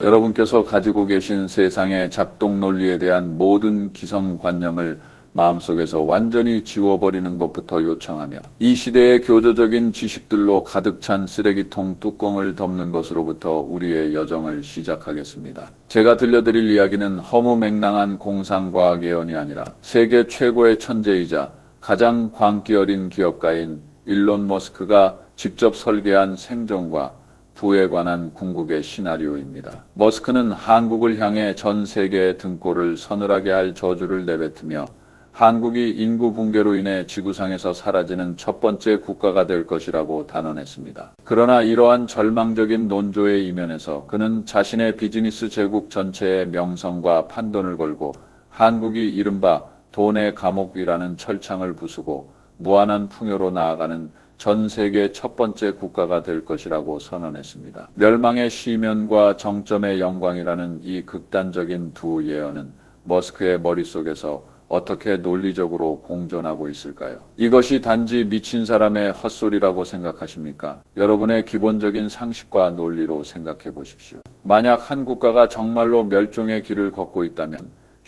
여러분께서 가지고 계신 세상의 작동 논리에 대한 모든 기성관념을 마음속에서 완전히 지워버리는 것부터 요청하며 이 시대의 교조적인 지식들로 가득 찬 쓰레기통 뚜껑을 덮는 것으로부터 우리의 여정을 시작하겠습니다. 제가 들려드릴 이야기는 허무맹랑한 공상과학 예언이 아니라 세계 최고의 천재이자 가장 광기 어린 기업가인 일론 머스크가 직접 설계한 생존과 부에 관한 궁극의 시나리오입니다. 머스크는 한국을 향해 전 세계의 등골을 서늘하게 할 저주를 내뱉으며 한국이 인구 붕괴로 인해 지구상에서 사라지는 첫 번째 국가가 될 것이라고 단언했습니다. 그러나 이러한 절망적인 논조의 이면에서 그는 자신의 비즈니스 제국 전체의 명성과 판돈을 걸고 한국이 이른바 돈의 감옥이라는 철창을 부수고 무한한 풍요로 나아가는 전 세계 첫 번째 국가가 될 것이라고 선언했습니다. 멸망의 시면과 정점의 영광이라는 이 극단적인 두 예언은 머스크의 머릿속에서 어떻게 논리적으로 공존하고 있을까요? 이것이 단지 미친 사람의 헛소리라고 생각하십니까? 여러분의 기본적인 상식과 논리로 생각해 보십시오. 만약 한 국가가 정말로 멸종의 길을 걷고 있다면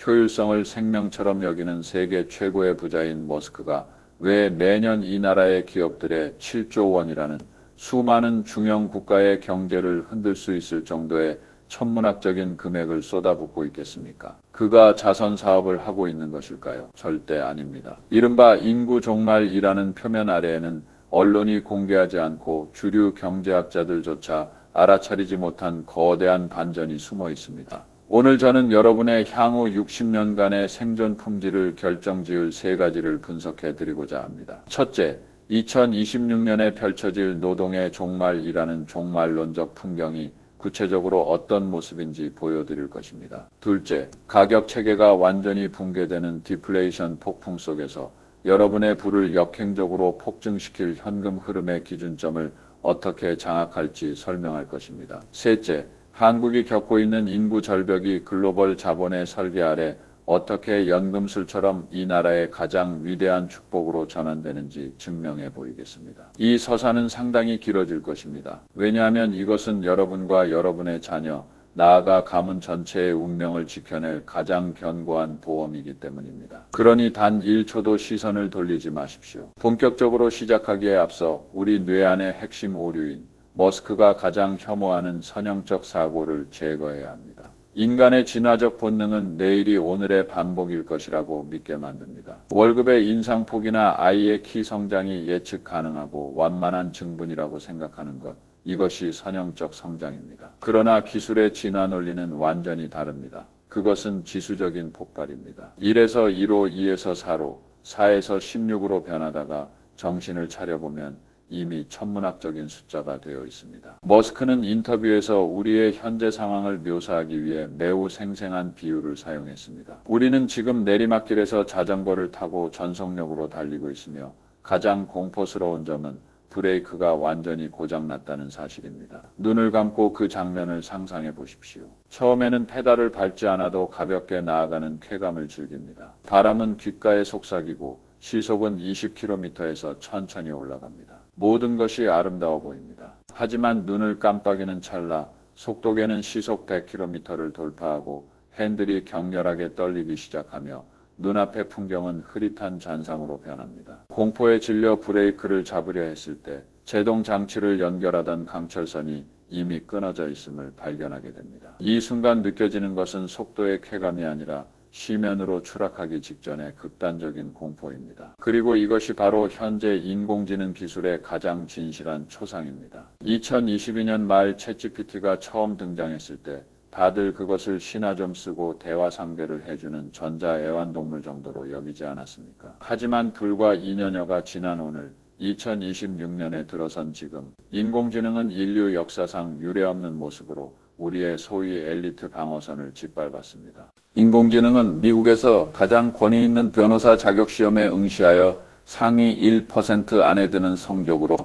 효율성을 생명처럼 여기는 세계 최고의 부자인 머스크가 왜 매년 이 나라의 기업들의 7조 원이라는 수많은 중형 국가의 경제를 흔들 수 있을 정도의 천문학적인 금액을 쏟아붓고 있겠습니까? 그가 자선 사업을 하고 있는 것일까요? 절대 아닙니다. 이른바 인구 종말이라는 표면 아래에는 언론이 공개하지 않고 주류 경제학자들조차 알아차리지 못한 거대한 반전이 숨어 있습니다. 오늘 저는 여러분의 향후 60년간의 생존 품질을 결정지을 세 가지를 분석해 드리고자 합니다. 첫째, 2026년에 펼쳐질 노동의 종말이라는 종말론적 풍경이 구체적으로 어떤 모습인지 보여드릴 것입니다. 둘째, 가격 체계가 완전히 붕괴되는 디플레이션 폭풍 속에서 여러분의 부를 역행적으로 폭증시킬 현금 흐름의 기준점을 어떻게 장악할지 설명할 것입니다. 셋째, 한국이 겪고 있는 인구 절벽이 글로벌 자본의 설계 아래 어떻게 연금술처럼 이 나라의 가장 위대한 축복으로 전환되는지 증명해 보이겠습니다. 이 서사는 상당히 길어질 것입니다. 왜냐하면 이것은 여러분과 여러분의 자녀, 나아가 가문 전체의 운명을 지켜낼 가장 견고한 보험이기 때문입니다. 그러니 단 1초도 시선을 돌리지 마십시오. 본격적으로 시작하기에 앞서 우리 뇌 안의 핵심 오류인 머스크가 가장 혐오하는 선형적 사고를 제거해야 합니다. 인간의 진화적 본능은 내일이 오늘의 반복일 것이라고 믿게 만듭니다. 월급의 인상폭이나 아이의 키 성장이 예측 가능하고 완만한 증분이라고 생각하는 것, 이것이 선형적 성장입니다. 그러나 기술의 진화 논리는 완전히 다릅니다. 그것은 지수적인 폭발입니다. 1에서 2로, 2에서 4로, 4에서 16으로 변하다가 정신을 차려보면 이미 천문학적인 숫자가 되어 있습니다. 머스크는 인터뷰에서 우리의 현재 상황을 묘사하기 위해 매우 생생한 비유를 사용했습니다. 우리는 지금 내리막길에서 자전거를 타고 전속력으로 달리고 있으며 가장 공포스러운 점은 브레이크가 완전히 고장났다는 사실입니다. 눈을 감고 그 장면을 상상해 보십시오. 처음에는 페달을 밟지 않아도 가볍게 나아가는 쾌감을 즐깁니다. 바람은 귓가에 속삭이고 시속은 20km에서 천천히 올라갑니다. 모든 것이 아름다워 보입니다. 하지만 눈을 깜빡이는 찰나 속도계는 시속 100km를 돌파하고 핸들이 격렬하게 떨리기 시작하며 눈앞의 풍경은 흐릿한 잔상으로 변합니다. 공포에 질려 브레이크를 잡으려 했을 때 제동 장치를 연결하던 강철선이 이미 끊어져 있음을 발견하게 됩니다. 이 순간 느껴지는 것은 속도의 쾌감이 아니라 시면으로 추락하기 직전의 극단적인 공포입니다. 그리고 이것이 바로 현재 인공지능 기술의 가장 진실한 초상입니다. 2022년 말 챗GPT가 처음 등장했을 때 다들 그것을 신화 좀 쓰고 대화 상대를 해주는 전자애완동물 정도로 여기지 않았습니까? 하지만 불과 2년여가 지난 오늘 2026년에 들어선 지금 인공지능은 인류 역사상 유례없는 모습으로 우리의 소위 엘리트 방어선을 짓밟았습니다. 인공지능은 미국에서 가장 권위 있는 변호사 자격시험에 응시하여 상위 1% 안에 드는 성적으로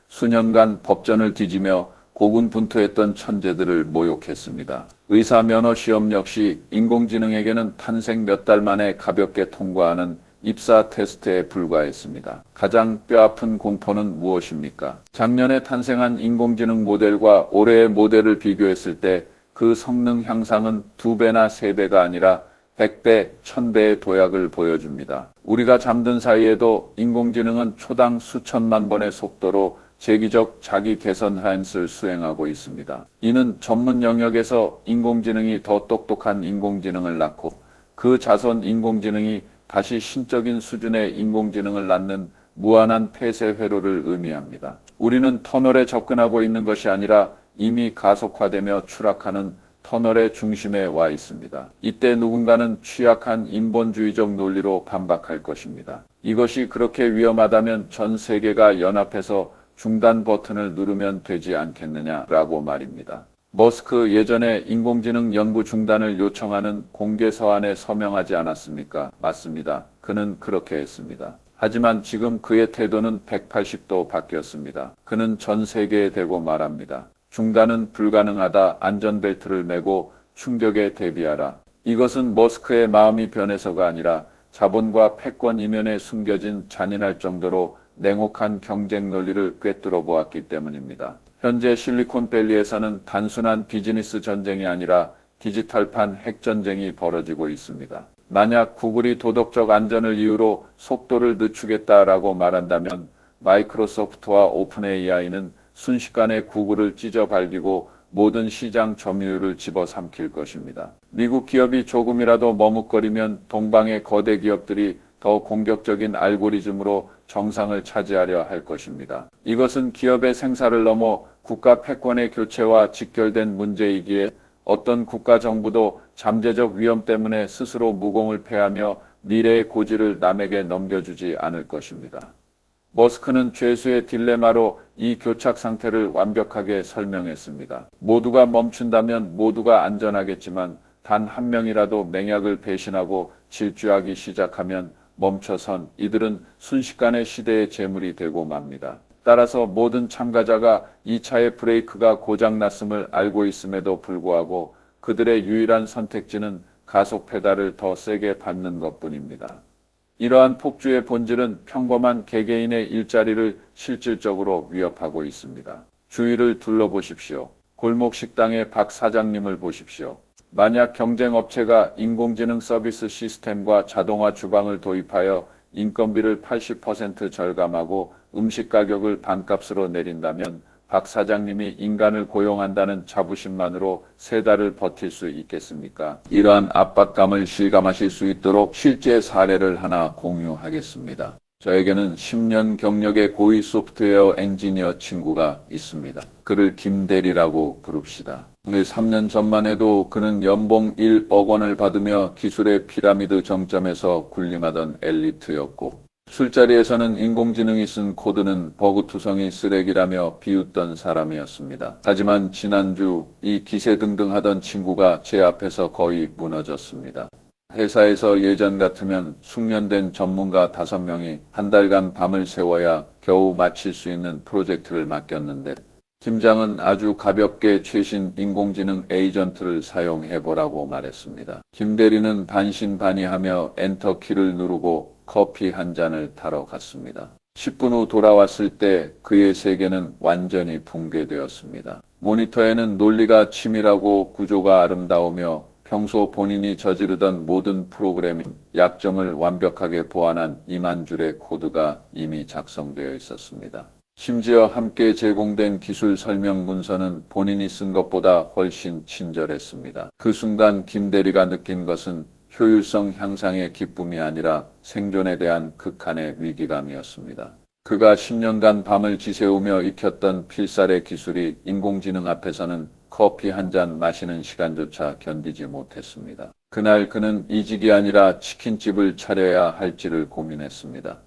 수년간 법전을 뒤지며 고군분투했던 천재들을 모욕했습니다. 의사 면허 시험 역시 인공지능에게는 탄생 몇 달 만에 가볍게 통과하는 입사 테스트에 불과했습니다. 가장 뼈아픈 공포는 무엇입니까? 작년에 탄생한 인공지능 모델과 올해의 모델을 비교했을 때 그 성능 향상은 2배나 3배가 아니라 100배, 1000배의 도약을 보여줍니다. 우리가 잠든 사이에도 인공지능은 초당 수천만 번의 속도로 재기적 자기 개선 하연을 수행하고 있습니다. 이는 전문 영역에서 인공지능이 더 똑똑한 인공지능을 낳고 그 자손 인공지능이 다시 신적인 수준의 인공지능을 낳는 무한한 폐쇄 회로를 의미합니다. 우리는 터널에 접근하고 있는 것이 아니라 이미 가속화되며 추락하는 터널의 중심에 와 있습니다. 이때 누군가는 취약한 인본주의적 논리로 반박할 것입니다. 이것이 그렇게 위험하다면 전 세계가 연합해서 중단 버튼을 누르면 되지 않겠느냐라고 말입니다. 머스크 예전에 인공지능 연구 중단을 요청하는 공개 서한에 서명하지 않았습니까? 맞습니다. 그는 그렇게 했습니다. 하지만 지금 그의 태도는 180도 바뀌었습니다. 그는 전 세계에 대고 말합니다. 중단은 불가능하다. 안전벨트를 매고 충격에 대비하라. 이것은 머스크의 마음이 변해서가 아니라 자본과 패권 이면에 숨겨진 잔인할 정도로 냉혹한 경쟁 논리를 꿰뚫어 보았기 때문입니다. 현재 실리콘밸리에서는 단순한 비즈니스 전쟁이 아니라 디지털판 핵전쟁이 벌어지고 있습니다. 만약 구글이 도덕적 안전을 이유로 속도를 늦추겠다라고 말한다면 마이크로소프트와 오픈 AI는 순식간에 구글을 찢어발기고 모든 시장 점유율을 집어삼킬 것입니다. 미국 기업이 조금이라도 머뭇거리면 동방의 거대 기업들이 더 공격적인 알고리즘으로 정상을 차지하려 할 것입니다. 이것은 기업의 생사를 넘어 국가 패권의 교체와 직결된 문제이기에 어떤 국가 정부도 잠재적 위험 때문에 스스로 무공을 패하며 미래의 고지를 남에게 넘겨주지 않을 것입니다. 머스크는 죄수의 딜레마로 이 교착 상태를 완벽하게 설명했습니다. 모두가 멈춘다면 모두가 안전하겠지만 단 한 명이라도 맹약을 배신하고 질주하기 시작하면 멈춰선 이들은 순식간에 시대의 재물이 되고 맙니다. 따라서 모든 참가자가 이 차의 브레이크가 고장났음을 알고 있음에도 불구하고 그들의 유일한 선택지는 가속 페달을 더 세게 밟는 것뿐입니다. 이러한 폭주의 본질은 평범한 개개인의 일자리를 실질적으로 위협하고 있습니다. 주위를 둘러보십시오. 골목 식당의 박 사장님을 보십시오. 만약 경쟁업체가 인공지능 서비스 시스템과 자동화 주방을 도입하여 인건비를 80% 절감하고 음식 가격을 반값으로 내린다면 박 사장님이 인간을 고용한다는 자부심만으로 3달을 버틸 수 있겠습니까? 이러한 압박감을 실감하실 수 있도록 실제 사례를 하나 공유하겠습니다. 저에게는 10년 경력의 고위 소프트웨어 엔지니어 친구가 있습니다. 그를 김대리라고 부릅시다. 3년 전만 해도 그는 연봉 1억 원을 받으며 기술의 피라미드 정점에서 군림하던 엘리트였고 술자리에서는 인공지능이 쓴 코드는 버그투성이 쓰레기라며 비웃던 사람이었습니다. 하지만 지난주 이 기세등등하던 친구가 제 앞에서 거의 무너졌습니다. 회사에서 예전 같으면 숙련된 전문가 5명이 한 달간 밤을 새워야 겨우 마칠 수 있는 프로젝트를 맡겼는데 팀장은 아주 가볍게 최신 인공지능 에이전트를 사용해보라고 말했습니다. 김 대리는 반신반의하며 엔터키를 누르고 커피 한 잔을 타러 갔습니다. 10분 후 돌아왔을 때 그의 세계는 완전히 붕괴되었습니다. 모니터에는 논리가 치밀하고 구조가 아름다우며 평소 본인이 저지르던 모든 프로그래밍 약점을 완벽하게 보완한 2만 줄의 코드가 이미 작성되어 있었습니다. 심지어 함께 제공된 기술 설명 문서는 본인이 쓴 것보다 훨씬 친절했습니다. 그 순간 김 대리가 느낀 것은 효율성 향상의 기쁨이 아니라 생존에 대한 극한의 위기감이었습니다. 그가 10년간 밤을 지새우며 익혔던 필살의 기술이 인공지능 앞에서는 커피 한 잔 마시는 시간조차 견디지 못했습니다. 그날 그는 이직이 아니라 치킨집을 차려야 할지를 고민했습니다.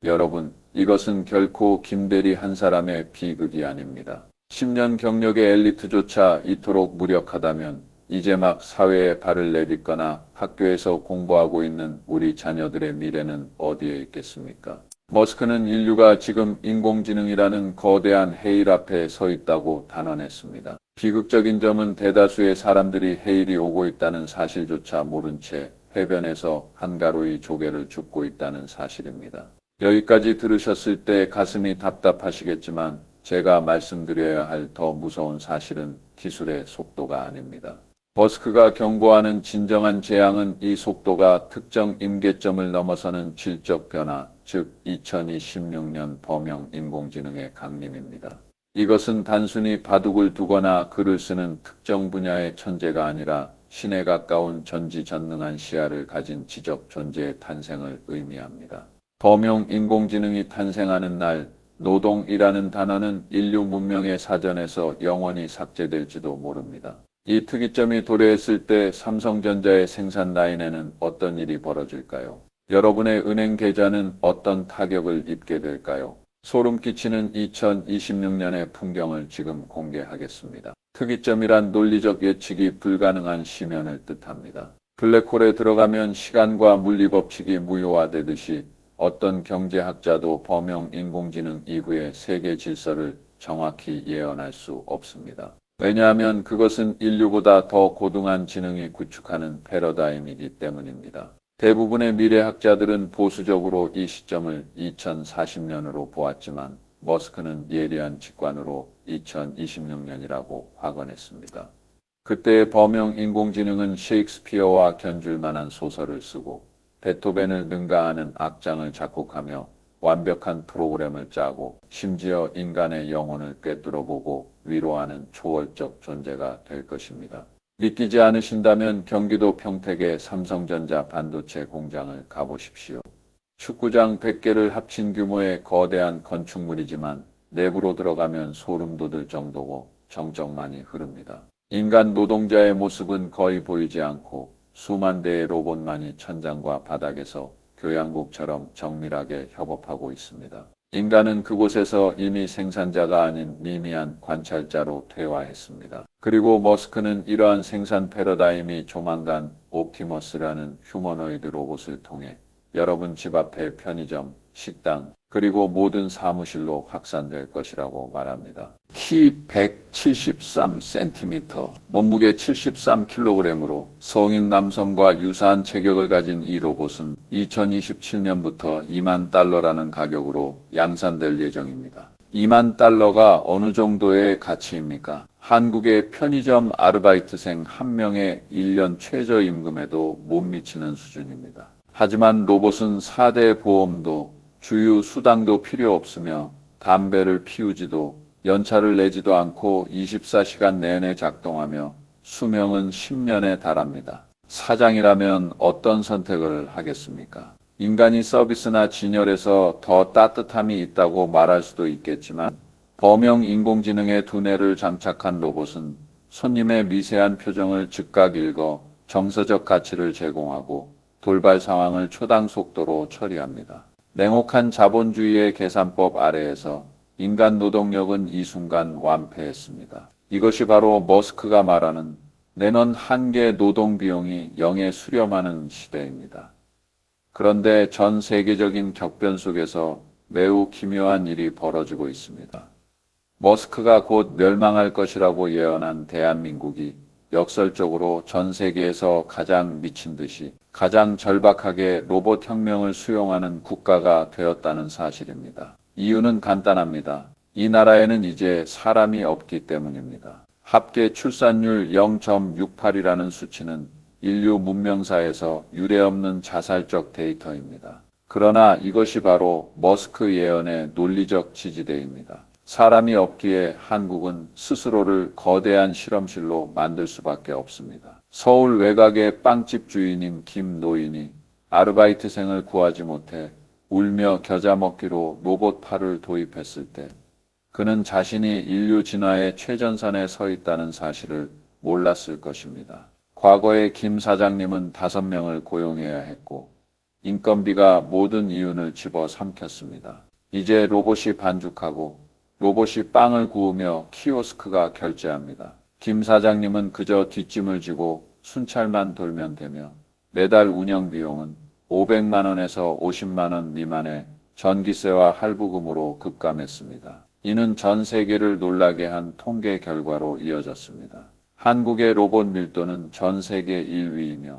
여러분, 이것은 결코 김대리 한 사람의 비극이 아닙니다. 10년 경력의 엘리트조차 이토록 무력하다면 이제 막 사회에 발을 내딛거나 학교에서 공부하고 있는 우리 자녀들의 미래는 어디에 있겠습니까? 머스크는 인류가 지금 인공지능이라는 거대한 해일 앞에 서 있다고 단언했습니다. 비극적인 점은 대다수의 사람들이 해일이 오고 있다는 사실조차 모른 채 해변에서 한가로이 조개를 줍고 있다는 사실입니다. 여기까지 들으셨을 때 가슴이 답답하시겠지만 제가 말씀드려야 할 더 무서운 사실은 기술의 속도가 아닙니다. 머스크가 경고하는 진정한 재앙은 이 속도가 특정 임계점을 넘어서는 질적 변화, 즉 2026년 범용 인공지능의 강림입니다. 이것은 단순히 바둑을 두거나 글을 쓰는 특정 분야의 천재가 아니라 신에 가까운 전지전능한 시야를 가진 지적 존재의 탄생을 의미합니다. 범용 인공지능이 탄생하는 날, 노동이라는 단어는 인류 문명의 사전에서 영원히 삭제될지도 모릅니다. 이 특이점이 도래했을 때 삼성전자의 생산 라인에는 어떤 일이 벌어질까요? 여러분의 은행 계좌는 어떤 타격을 입게 될까요? 소름 끼치는 2026년의 풍경을 지금 공개하겠습니다. 특이점이란 논리적 예측이 불가능한 심연을 뜻합니다. 블랙홀에 들어가면 시간과 물리 법칙이 무효화되듯이 어떤 경제학자도 범용 인공지능 이후의 세계 질서를 정확히 예언할 수 없습니다. 왜냐하면 그것은 인류보다 더 고등한 지능이 구축하는 패러다임이기 때문입니다. 대부분의 미래학자들은 보수적으로 이 시점을 2040년으로 보았지만 머스크는 예리한 직관으로 2026년이라고 확언했습니다. 그때의 범용 인공지능은 셰익스피어와 견줄 만한 소설을 쓰고 베토벤을 능가하는 악장을 작곡하며 완벽한 프로그램을 짜고 심지어 인간의 영혼을 꿰뚫어보고 위로하는 초월적 존재가 될 것입니다. 믿기지 않으신다면 경기도 평택의 삼성전자 반도체 공장을 가보십시오. 축구장 100개를 합친 규모의 거대한 건축물이지만 내부로 들어가면 소름 돋을 정도고 정적만이 흐릅니다. 인간 노동자의 모습은 거의 보이지 않고 수만 대의 로봇만이 천장과 바닥에서 교양국처럼 정밀하게 협업하고 있습니다. 인간은 그곳에서 이미 생산자가 아닌 미미한 관찰자로 퇴화했습니다. 그리고 머스크는 이러한 생산 패러다임이 조만간 옵티머스라는 휴머노이드 로봇을 통해 여러분 집 앞의 편의점, 식당, 그리고 모든 사무실로 확산될 것이라고 말합니다. 키 173cm, 몸무게 73kg으로 성인 남성과 유사한 체격을 가진 이 로봇은 2027년부터 2만 달러라는 가격으로 양산될 예정입니다. 2만 달러가 어느 정도의 가치입니까? 한국의 편의점 아르바이트생 한 명의 1년 최저임금에도 못 미치는 수준입니다. 하지만 로봇은 4대 보험도 주유 수당도 필요 없으며 담배를 피우지도 연차를 내지도 않고 24시간 내내 작동하며 수명은 10년에 달합니다. 사장이라면 어떤 선택을 하겠습니까? 인간이 서비스나 진열에서 더 따뜻함이 있다고 말할 수도 있겠지만 범용 인공지능의 두뇌를 장착한 로봇은 손님의 미세한 표정을 즉각 읽어 정서적 가치를 제공하고 돌발 상황을 초당 속도로 처리합니다. 냉혹한 자본주의의 계산법 아래에서 인간 노동력은 이 순간 완패했습니다. 이것이 바로 머스크가 말하는 내년 한계 노동 비용이 0에 수렴하는 시대입니다. 그런데 전 세계적인 격변 속에서 매우 기묘한 일이 벌어지고 있습니다. 머스크가 곧 멸망할 것이라고 예언한 대한민국이 역설적으로 전 세계에서 가장 미친 듯이 가장 절박하게 로봇 혁명을 수용하는 국가가 되었다는 사실입니다. 이유는 간단합니다. 이 나라에는 이제 사람이 없기 때문입니다. 합계 출산율 0.68이라는 수치는 인류 문명사에서 유례없는 자살적 데이터입니다. 그러나 이것이 바로 머스크 예언의 논리적 지지대입니다. 사람이 없기에 한국은 스스로를 거대한 실험실로 만들 수밖에 없습니다. 서울 외곽의 빵집 주인인 김노인이 아르바이트생을 구하지 못해 울며 겨자 먹기로 로봇팔을 도입했을 때 그는 자신이 인류 진화의 최전선에 서 있다는 사실을 몰랐을 것입니다. 과거에 김 사장님은 5명을 고용해야 했고 인건비가 모든 이윤을 집어삼켰습니다. 이제 로봇이 반죽하고 로봇이 빵을 구우며 키오스크가 결제합니다. 김 사장님은 그저 뒷짐을 지고 순찰만 돌면 되며 매달 운영 비용은 500만 원에서 50만 원 미만의 전기세와 할부금으로 급감했습니다. 이는 전 세계를 놀라게 한 통계 결과로 이어졌습니다. 한국의 로봇 밀도는 전 세계 1위이며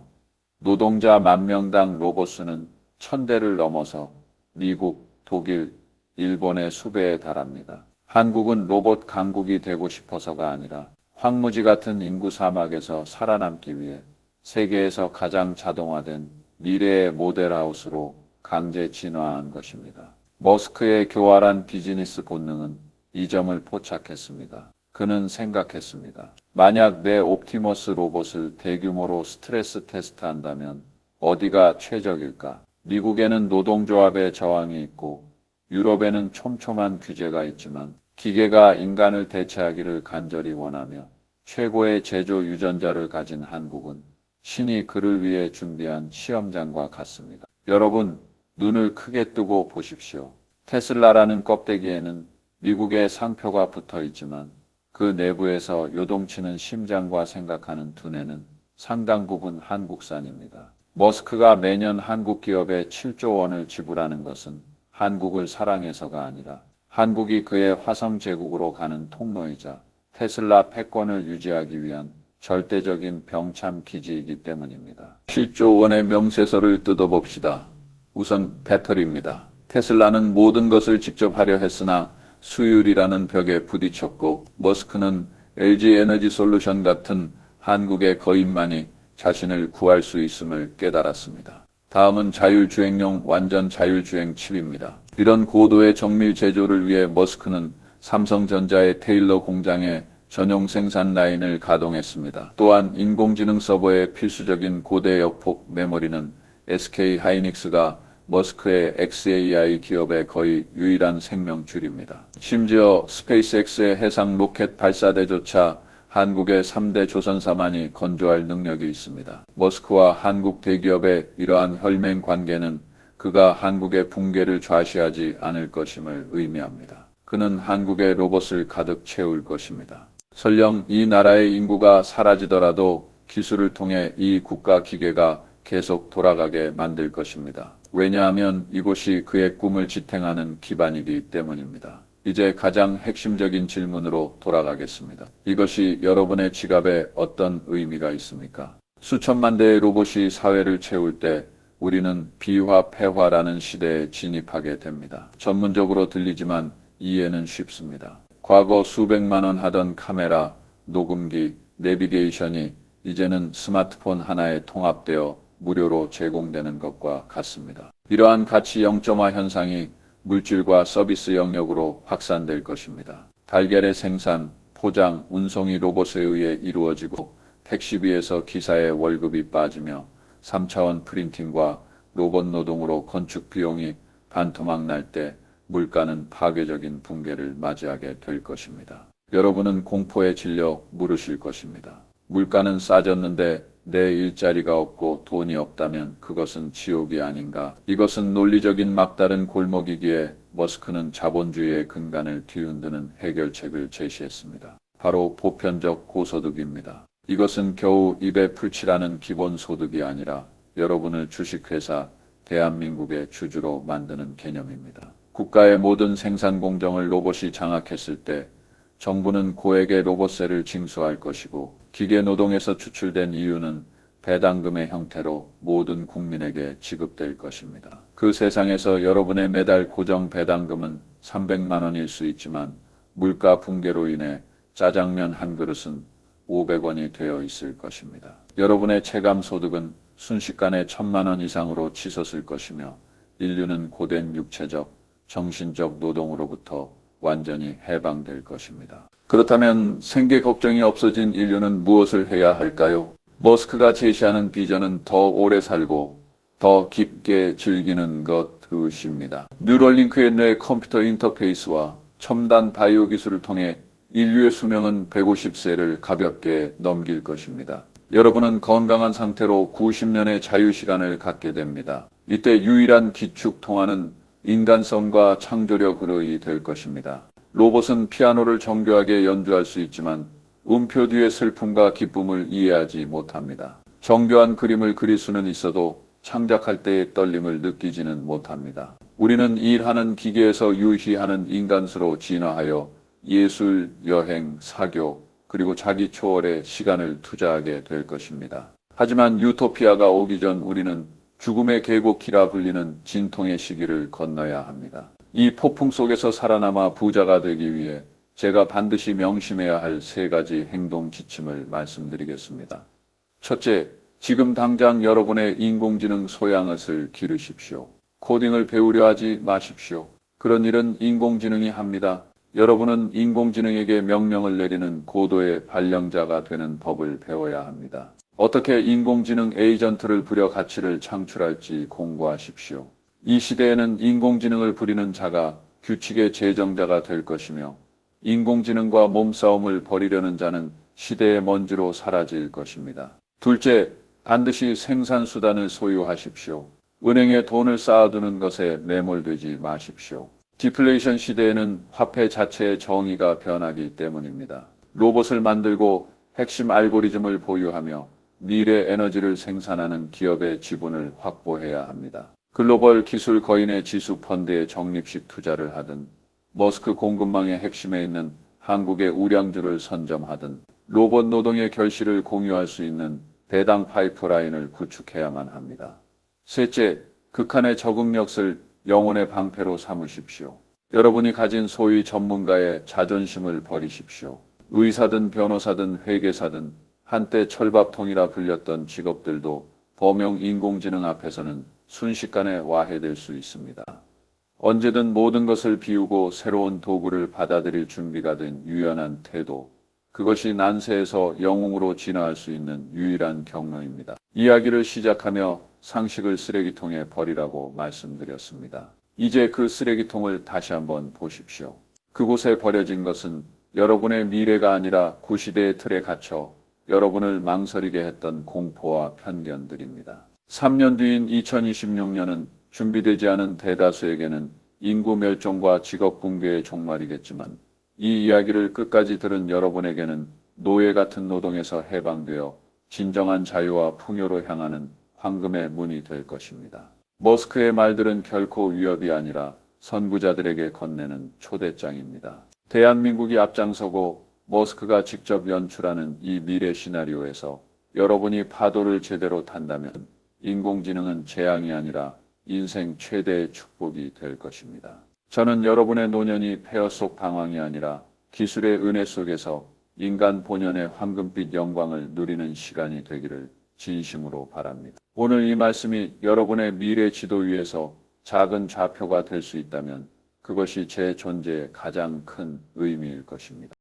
노동자 10,000명당 로봇 수는 1,000대를 넘어서 미국, 독일, 일본의 수배에 달합니다. 한국은 로봇 강국이 되고 싶어서가 아니라 황무지 같은 인구 사막에서 살아남기 위해 세계에서 가장 자동화된 미래의 모델하우스로 강제 진화한 것입니다. 머스크의 교활한 비즈니스 본능은 이 점을 포착했습니다. 그는 생각했습니다. 만약 내 옵티머스 로봇을 대규모로 스트레스 테스트한다면 어디가 최적일까? 미국에는 노동조합의 저항이 있고 유럽에는 촘촘한 규제가 있지만 기계가 인간을 대체하기를 간절히 원하며 최고의 제조 유전자를 가진 한국은 신이 그를 위해 준비한 시험장과 같습니다. 여러분, 눈을 크게 뜨고 보십시오. 테슬라라는 껍데기에는 미국의 상표가 붙어 있지만 그 내부에서 요동치는 심장과 생각하는 두뇌는 상당 부분 한국산입니다. 머스크가 매년 한국 기업에 7조 원을 지불하는 것은 한국을 사랑해서가 아니라 한국이 그의 화성 제국으로 가는 통로이자 테슬라 패권을 유지하기 위한 절대적인 병참 기지이기 때문입니다. 7조 원의 명세서를 뜯어봅시다. 우선 배터리입니다. 테슬라는 모든 것을 직접 하려 했으나 수율이라는 벽에 부딪혔고 머스크는 LG 에너지 솔루션 같은 한국의 거인만이 자신을 구할 수 있음을 깨달았습니다. 다음은 자율주행용 완전 자율주행 칩입니다. 이런 고도의 정밀 제조를 위해 머스크는 삼성전자의 테일러 공장에 전용 생산 라인을 가동했습니다. 또한 인공지능 서버의 필수적인 고대 역폭 메모리는 SK 하이닉스가 머스크의 xAI 기업의 거의 유일한 생명줄입니다. 심지어 스페이스X의 해상 로켓 발사대조차 한국의 3대 조선사만이 건조할 능력이 있습니다. 머스크와 한국 대기업의 이러한 혈맹 관계는 그가 한국의 붕괴를 좌시하지 않을 것임을 의미합니다. 그는 한국의 로봇을 가득 채울 것입니다. 설령 이 나라의 인구가 사라지더라도 기술을 통해 이 국가 기계가 계속 돌아가게 만들 것입니다. 왜냐하면 이곳이 그의 꿈을 지탱하는 기반이기 때문입니다. 이제 가장 핵심적인 질문으로 돌아가겠습니다. 이것이 여러분의 지갑에 어떤 의미가 있습니까? 수천만 대의 로봇이 사회를 채울 때 우리는 비화 폐화라는 시대에 진입하게 됩니다. 전문적으로 들리지만 이해는 쉽습니다. 과거 수백만 원 하던 카메라, 녹음기, 내비게이션이 이제는 스마트폰 하나에 통합되어 무료로 제공되는 것과 같습니다. 이러한 가치 영점화 현상이 물질과 서비스 영역으로 확산될 것입니다. 달걀의 생산, 포장, 운송이 로봇에 의해 이루어지고 택시비에서 기사의 월급이 빠지며 3차원 프린팅과 로봇 노동으로 건축 비용이 반토막 날 때 물가는 파괴적인 붕괴를 맞이하게 될 것입니다. 여러분은 공포에 질려 물으실 것입니다. 물가는 싸졌는데 내 일자리가 없고 돈이 없다면 그것은 지옥이 아닌가? 이것은 논리적인 막다른 골목이기에 머스크는 자본주의의 근간을 뒤흔드는 해결책을 제시했습니다. 바로 보편적 고소득입니다. 이것은 겨우 입에 풀칠하는 기본소득이 아니라 여러분을 주식회사 대한민국의 주주로 만드는 개념입니다. 국가의 모든 생산 공정을 로봇이 장악했을 때 정부는 고액의 로봇세를 징수할 것이고 기계 노동에서 추출된 이윤은 배당금의 형태로 모든 국민에게 지급될 것입니다. 그 세상에서 여러분의 매달 고정 배당금은 300만 원일 수 있지만 물가 붕괴로 인해 짜장면 한 그릇은 500원이 되어 있을 것입니다. 여러분의 체감 소득은 순식간에 1000만 원 이상으로 치솟을 것이며 인류는 고된 육체적, 정신적 노동으로부터 완전히 해방될 것입니다. 그렇다면 생계 걱정이 없어진 인류는 무엇을 해야 할까요? 머스크가 제시하는 비전은 더 오래 살고 더 깊게 즐기는 것입니다. 뉴럴링크의 뇌 컴퓨터 인터페이스와 첨단 바이오 기술을 통해 인류의 수명은 150세를 가볍게 넘길 것입니다. 여러분은 건강한 상태로 90년의 자유시간을 갖게 됩니다. 이때 유일한 기축 통화는 인간성과 창조력으로 될 것입니다. 로봇은 피아노를 정교하게 연주할 수 있지만 음표 뒤의 슬픔과 기쁨을 이해하지 못합니다. 정교한 그림을 그릴 수는 있어도 창작할 때의 떨림을 느끼지는 못합니다. 우리는 일하는 기계에서 유희하는 인간수로 진화하여 예술, 여행, 사교, 그리고 자기 초월에 시간을 투자하게 될 것입니다. 하지만 유토피아가 오기 전 우리는 죽음의 계곡이라 불리는 진통의 시기를 건너야 합니다. 이 폭풍 속에서 살아남아 부자가 되기 위해 제가 반드시 명심해야 할 3가지 행동 지침을 말씀드리겠습니다. 첫째, 지금 당장 여러분의 인공지능 소양을 기르십시오. 코딩을 배우려 하지 마십시오. 그런 일은 인공지능이 합니다. 여러분은 인공지능에게 명령을 내리는 고도의 발령자가 되는 법을 배워야 합니다. 어떻게 인공지능 에이전트를 부려 가치를 창출할지 공부하십시오. 이 시대에는 인공지능을 부리는 자가 규칙의 제정자가 될 것이며 인공지능과 몸싸움을 벌이려는 자는 시대의 먼지로 사라질 것입니다. 둘째, 반드시 생산수단을 소유하십시오. 은행에 돈을 쌓아두는 것에 매몰되지 마십시오. 디플레이션 시대에는 화폐 자체의 정의가 변하기 때문입니다. 로봇을 만들고 핵심 알고리즘을 보유하며 미래 에너지를 생산하는 기업의 지분을 확보해야 합니다. 글로벌 기술 거인의 지수 펀드에 적립식 투자를 하든 머스크 공급망의 핵심에 있는 한국의 우량주를 선점하든 로봇 노동의 결실을 공유할 수 있는 배당 파이프라인을 구축해야만 합니다. 셋째, 극한의 적응력을 영혼의 방패로 삼으십시오. 여러분이 가진 소위 전문가의 자존심을 버리십시오. 의사든 변호사든 회계사든 한때 철밥통이라 불렸던 직업들도 범용 인공지능 앞에서는 순식간에 와해될 수 있습니다. 언제든 모든 것을 비우고 새로운 도구를 받아들일 준비가 된 유연한 태도, 그것이 난세에서 영웅으로 진화할 수 있는 유일한 경로입니다. 이야기를 시작하며 상식을 쓰레기통에 버리라고 말씀드렸습니다. 이제 그 쓰레기통을 다시 한번 보십시오. 그곳에 버려진 것은 여러분의 미래가 아니라 구시대의 틀에 갇혀 여러분을 망설이게 했던 공포와 편견들입니다. 3년 뒤인 2026년은 준비되지 않은 대다수에게는 인구 멸종과 직업 붕괴의 종말이겠지만 이 이야기를 끝까지 들은 여러분에게는 노예 같은 노동에서 해방되어 진정한 자유와 풍요로 향하는 황금의 문이 될 것입니다. 머스크의 말들은 결코 위협이 아니라 선구자들에게 건네는 초대장입니다. 대한민국이 앞장서고 머스크가 직접 연출하는 이 미래 시나리오에서 여러분이 파도를 제대로 탄다면 인공지능은 재앙이 아니라 인생 최대의 축복이 될 것입니다. 저는 여러분의 노년이 폐허 속 방황이 아니라 기술의 은혜 속에서 인간 본연의 황금빛 영광을 누리는 시간이 되기를 진심으로 바랍니다. 오늘 이 말씀이 여러분의 미래 지도 위에서 작은 좌표가 될 수 있다면 그것이 제 존재의 가장 큰 의미일 것입니다.